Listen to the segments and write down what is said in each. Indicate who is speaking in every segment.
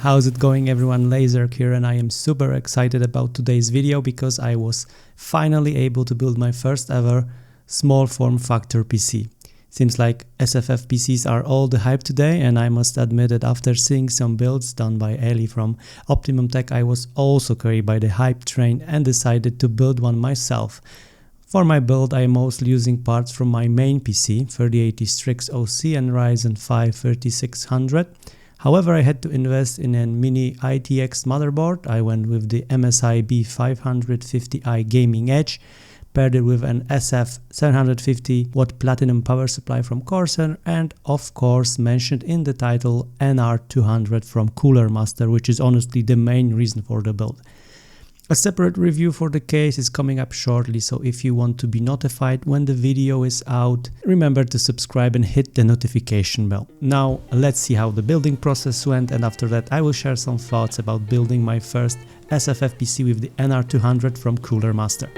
Speaker 1: How's it going everyone, Laser here, and I am super excited about today's video because I was finally able to build my first ever small form factor PC. Seems like SFF PCs are all the hype today, and I must admit that after seeing some builds done by Eli from Optimum Tech, I was also carried by the hype train and decided to build one myself. For my build, I am mostly using parts from my main PC, 3080 Strix OC and Ryzen 5 3600. However, I had to invest in a mini ITX motherboard. I went with the MSI B550i Gaming Edge, paired it with an SF 750 watt platinum power supply from Corsair, and of course mentioned in the title NR200 from Cooler Master, which is honestly the main reason for the build. A separate review for the case is coming up shortly, so if you want to be notified when the video is out, remember to subscribe and hit the notification bell. Now let's see how the building process went, and after that I will share some thoughts about building my first SFF PC with the NR200 from Cooler Master.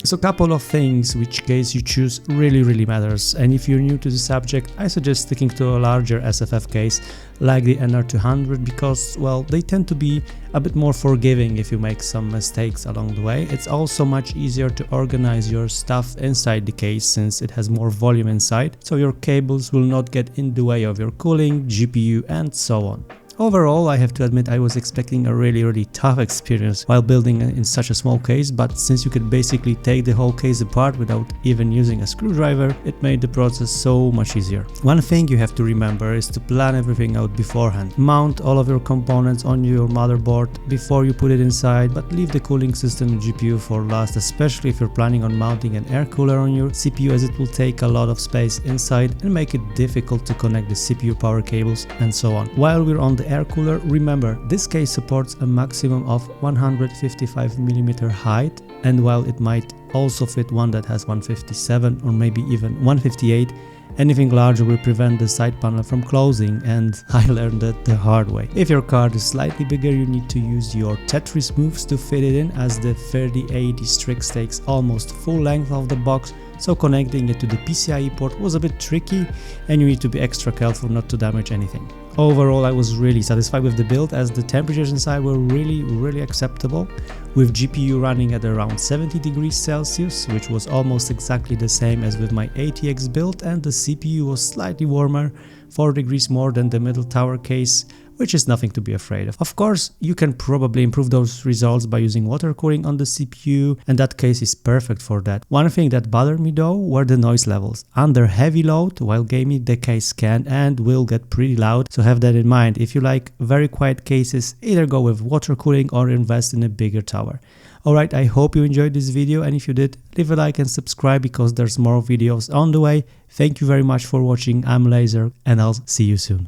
Speaker 1: So a couple of things which case you choose really matters, and if you're new to the subject, I suggest sticking to a larger SFF case like the NR200 because, well, they tend to be a bit more forgiving if you make some mistakes along the way. It's also much easier to organize your stuff inside the case since it has more volume inside, so your cables will not get in the way of your cooling, GPU and so on. Overall, I have to admit I was expecting a really tough experience while building in such a small case, but since you could basically take the whole case apart without even using a screwdriver, it made the process so much easier. One thing you have to remember is to plan everything out beforehand. Mount all of your components on your motherboard before you put it inside, but leave the cooling system and GPU for last, especially if you're planning on mounting an air cooler on your CPU, as it will take a lot of space inside and make it difficult to connect the CPU power cables and so on. While we're on the air cooler, remember this case supports a maximum of 155mm height, and while it might also fit one that has 157 or maybe even 158, anything larger will prevent the side panel from closing, and I learned that the hard way. If your card is slightly bigger, you need to use your Tetris moves to fit it in, as the 3080 Strix takes almost full length of the box, so connecting it to the PCIe port was a bit tricky and you need to be extra careful not to damage anything. Overall, I was really satisfied with the build as the temperatures inside were really acceptable, with GPU running at around 70 degrees Celsius, which was almost exactly the same as with my ATX build, and the CPU was slightly warmer, 4 degrees more than the middle tower case, which is nothing to be afraid of. Of course, you can probably improve those results by using water cooling on the CPU, and that case is perfect for that. One thing that bothered me though were the noise levels. Under heavy load while gaming, the case can and will get pretty loud, so have that in mind. If you like very quiet cases, either go with water cooling or invest in a bigger tower. Alright, I hope you enjoyed this video, and if you did, leave a like and subscribe because there's more videos on the way. Thank you very much for watching. I'm Laser and I'll see you soon.